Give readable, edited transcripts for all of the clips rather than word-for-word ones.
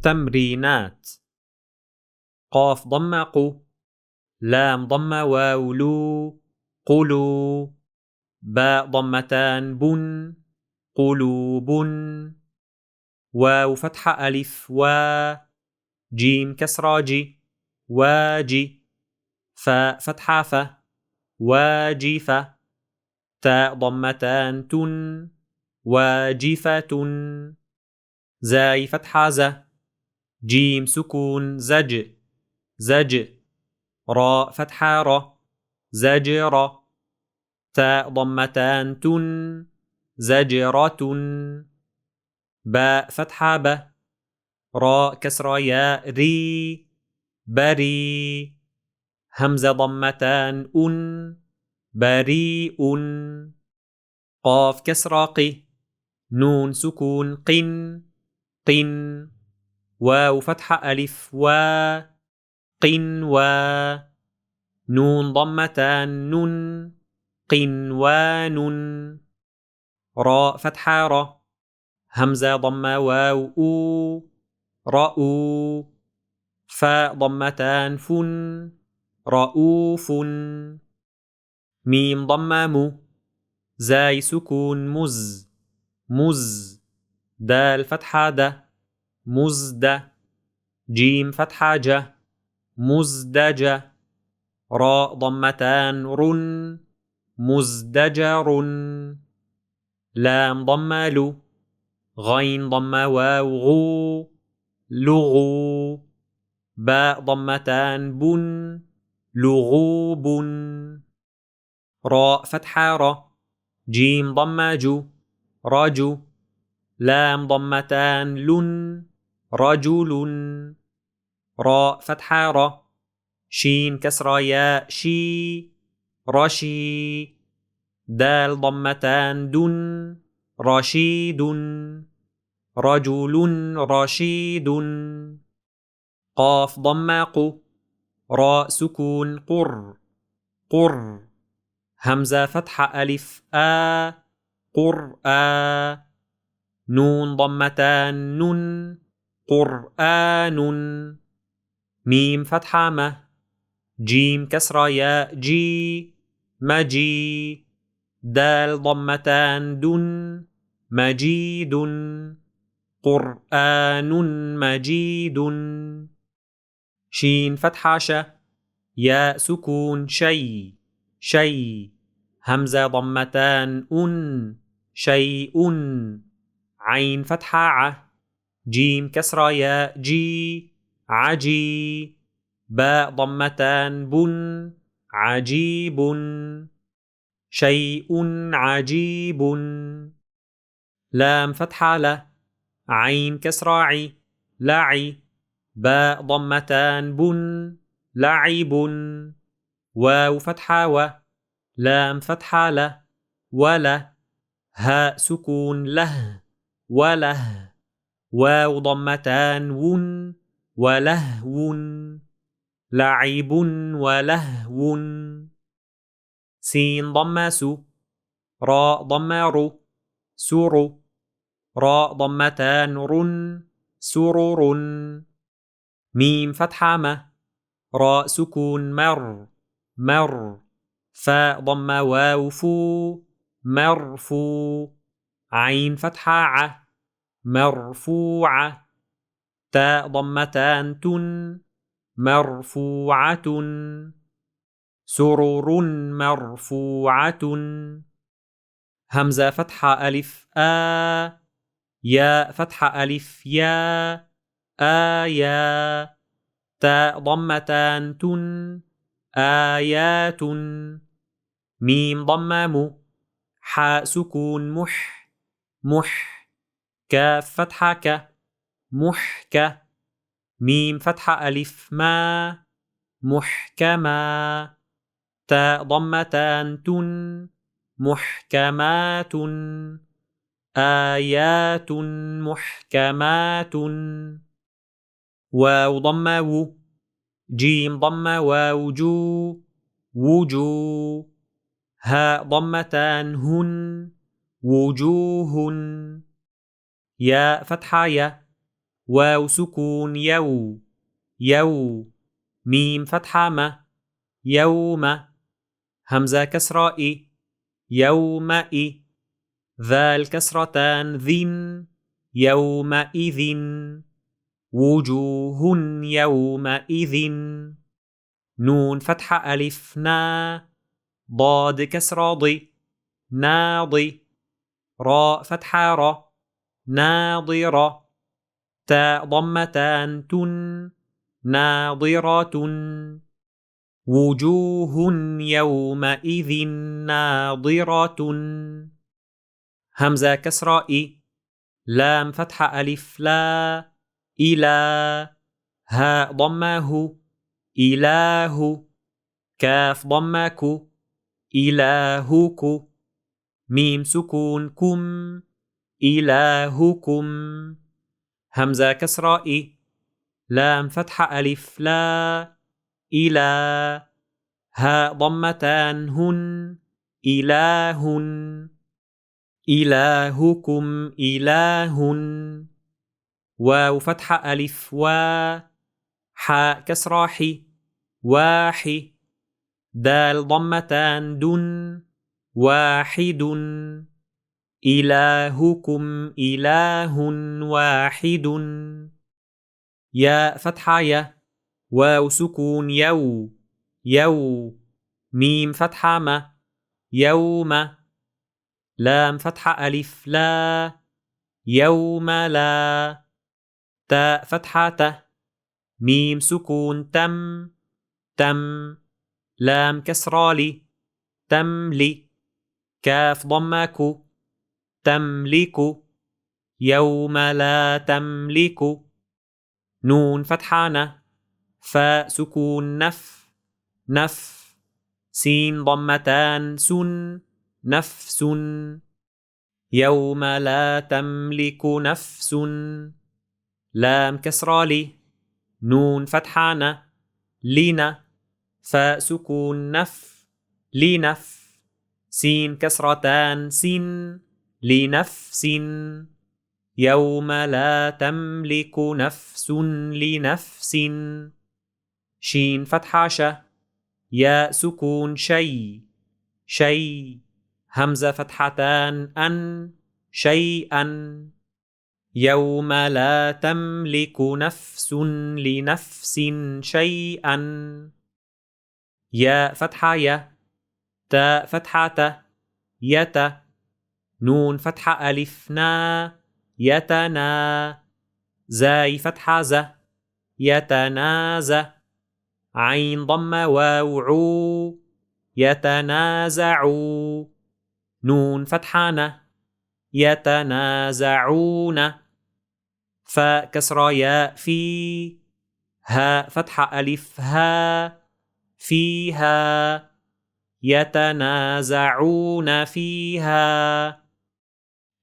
تمرينات. قاف ضم قو، لام ضم واو لو، قلو. باء ضمتان بن، قلوب. واو فتحة ألف وا، جيم كسرة جي، واجي. فاء فتحة ف، واجفة. تاء ضمتان تن، واجفة. زاي فتحة ز، جيم سكون زج، زج. راء فتحة ر، زجر. تاء ضمتان تن، زجرة. باء فتحة ب، راء كسرة ياء ري، بري. همزة ضمتان أن، بريء. قاف كسرة ق، نون سكون قن، قن. واو فتحة ألف وا، قنوا. نون ضمتان نن، قنوان. راء فتحة ر، همزة ضمة واو أو، رأو. فاء ضمتان فن، رؤوف. ميم ضمة مو، زاي سكون مز، مز. دال فتحة د، مزد. جيم فتحة ج، مزدجة. راء ضمتان رن، مزدجر. لام ضمة لو، غين ضمة واو غو، لغو. باء ضمتان بن، لغوب. راء فتحة ر، جيم ضمة جو، رجو. لام ضمتان لن، رجل. راء فتحة ر، شين كسرة ياء شي، رشي. دال ضمتان دن، رشيد. رجل رشيد. قاف ضم قو، راء سكون قر، قر. همزة فتحة ألف آ، قرآ. نون ضمتان نن، قرآن. ميم فتحة م، جيم كسرة ياء جي، مجي. دال ضمتان دن، مجيد. قرآن مجيد. شين فتحة ش، ياء سكون شي، شي. همزة ضمتان أن، شيء. عين فتحة ع، جيم كسرة ياء جي، عجي. باء ضمتان بن، عجيب. شيء عجيب. لام فتحة ل، عين كسرة عي، لعي. باء ضمتان بن، لعب. واو فتحة و، لام فتحة ل، وله. هاء سكون له، وله. واو ضمتان ون، ولهو. لعب ولهو. سين ضمة سو، راء ضمة رو، سر. راء ضمتان رن، سرر. ميم فتحة م، راء سكون مر، مر. فاء ضمة واو فو، مرفو. عين فتحة ع، مرفوعة. تاء ضمتان تن، مرفوعة. سرر مرفوعة. همزة فتحة ألف آ، ياء فتحة ألف يا، آيا. تاء ضمتان تن، آيات. ميم ضمة مو، حاء سكون مح، مح. كاف فتحة ك، محكة. ميم فتحة ألف ما، محكما. تاء ضمتان تن، محكمات. آيات محكمات. واو ضمة و، جيم ضمة واو جو، وجو. هاء ضمتان هن، وجوه. ياء فتحة ي، واو سكون يو يو ميم فتحة م يوم همزة كسرة إ يومئ ذال كسرتان ذن يومئذ وجوه يومئذ نون فتحة ألف نا ضاد كسرة ض ناضي راء فتحة ر ناضرة تاء ضمتان تن ناضرة وجوه يومئذ ناضرة همزة كسرة إ لام فتحة ألف لا إلى هاء ضمه إله كاف ضمك إلهك ميم سكون كم إلهكم همزة كسرة إ لام فتحة ألف لا إلى هاء ضمتان هن إله إلهكم إله واو فتحة ألف وا حاء كسرة حي واحي دال ضمتان دن واحد إلهكم إله واحد ياء فتحة يا واو سكون يو يو ميم فتحة م يوم لام فتحة ألف لا يوم لا تاء فتحة ت ميم سكون تم تم لام كسرة لي تملي كاف ضمك تملك يوم لا تملك نون فتحة ن فاء سكون نف نف سين ضمتان سن نفس يوم لا تملك نفس لام كسرة لي نون فتحة ن لنا فاء سكون نف لنف سين كسرتان سن لنفس يوم لا تملك نفس لنفس شين فتحة ش ياء سكون شي شي همزة فتحتان أن شيئا يوم لا تملك نفس لنفس شيئا ياء فتحة يا تاء فتحة ت يت نون فتحة ألف نا يتنا زاي فتحة ز يتنازع عين ضمة واو عو يتنازعوا نون فتحة ن يتنازعون فاء كسرة ياء في هاء فتحة ألف ها فيها يتنازعون فيها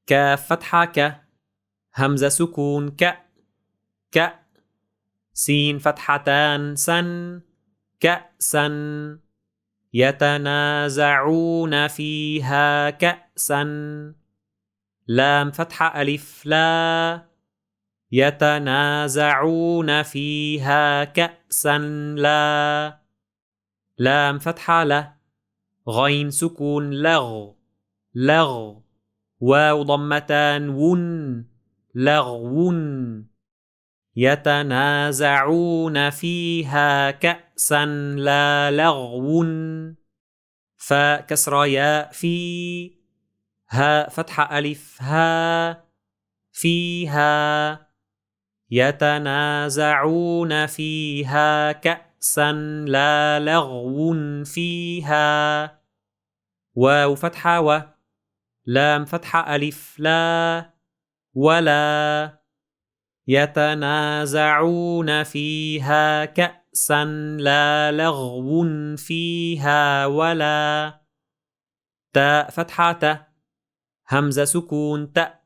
كاف فتحة ك همزة سكون ك سين فتحتان سن كأسا يتنازعون فيها كأسا لام فتحة ألف لا يتنازعون فيها كأسا لا لام فتحة ل غين سكون لغ لغ واو ضمتان ون لغو يتنازعون فيها كأسا لا لغو فاء كسرة ياء في هاء فتحة ألف ها فيها يتنازعون فيها كأسا لا لغو فيها واو فتحة و لام فتحة ألف لا ولا يتنازعون فيها كأسا لا لغو فيها ولا تاء فتحة ت همزة سكون ت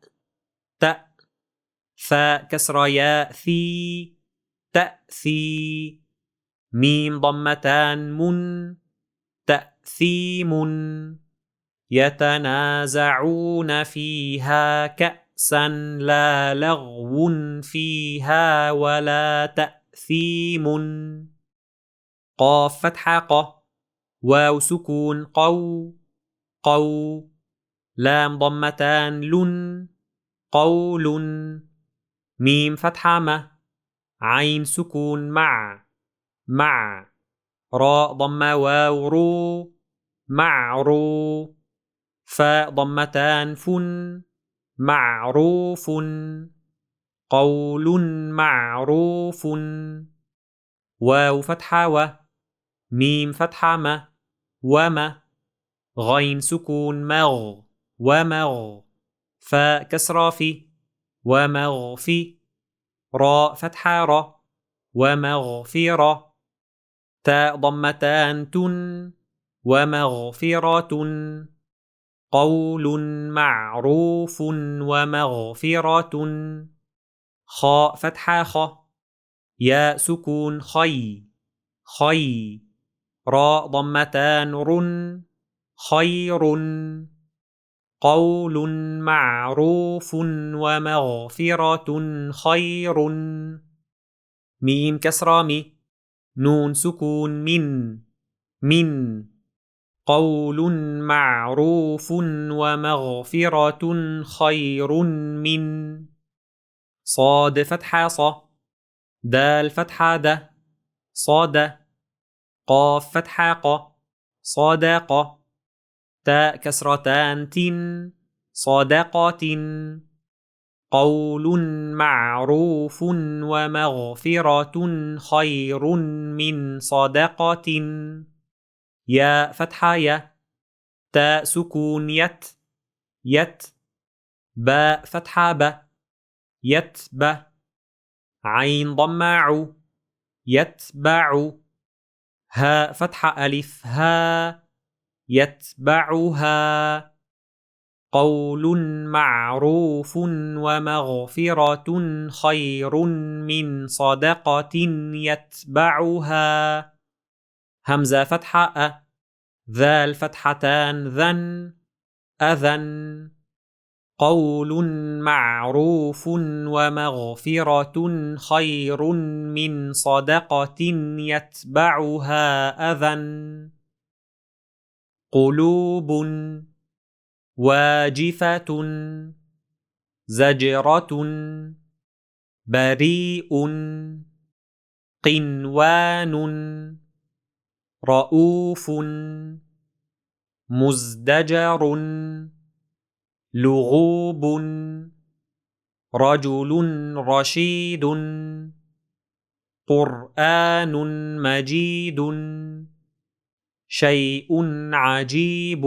فاء كسرة ياء ثي تأثي ميم ضمتان من تأثيم يتنازعون فيها كأسا لا لغو لغو فيها ولا تأثيم. قاف فتحة ق، واو سكون قو قو، لام ضمتان لن قول، ميم فتحة م، عين سكون مع، راء ضمة واو رو معرو، فاء ضمتان فن معروف، قول معروف، واو فتحة و، ميم فتحة م وم، غين سكون مغ ومغ، فاء كسرة في ومغفي، راء فتحة ر ومغفرة، تاء ضمتان تن ومغفرة، قول معروف ومغفرة، خاء فتحة خ، ياء سكون خي، راء ضمتان رن خير، قول معروف ومغفرة خير، ميم كسرة مي، نون سكون من، قول معروف ومغفرة خير من، صاد فتحة ص، دال فتحة د صاد، قاف فتحة ق صدق، تاء كسرتان تن صدقة، قول معروف ومغفرة خير من صدقة، ياء فتحة ي، تاء سكون يت، باء فتحة ب يتب، عين ضمة يتبع، هاء فتحة ألف ها يتبعها، قول معروف ومغفرة خير من صدقة يتبعها، همزة فتحة أ، ذال فتحتان أذن، قول معروف ومغفرة خير من صدقة يتبعها أذى، قلوب واجفة زجرة بريء قنوان رؤوف مزدجر لغوب رجل رشيد قرآن مجيد شيء عجيب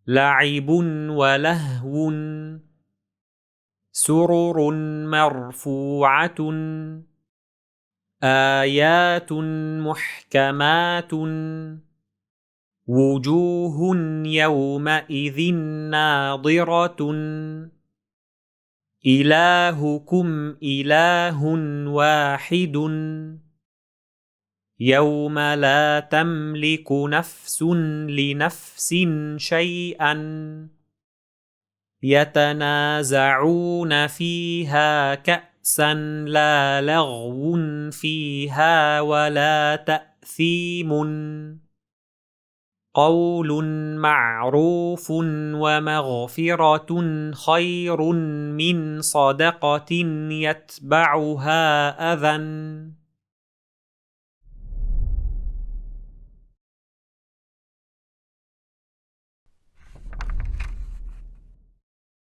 لعب ولهو سرر مرفوعة آيات محكمات وجوه يومئذ ناضرة إلهكم إله واحد يوم لا تملك نفس لنفس شيئا يتنازعون فيها كأسا لا لغو فيها ولا تأثيم قول معروف ومغفرة خير من صدقة يتبعها أذى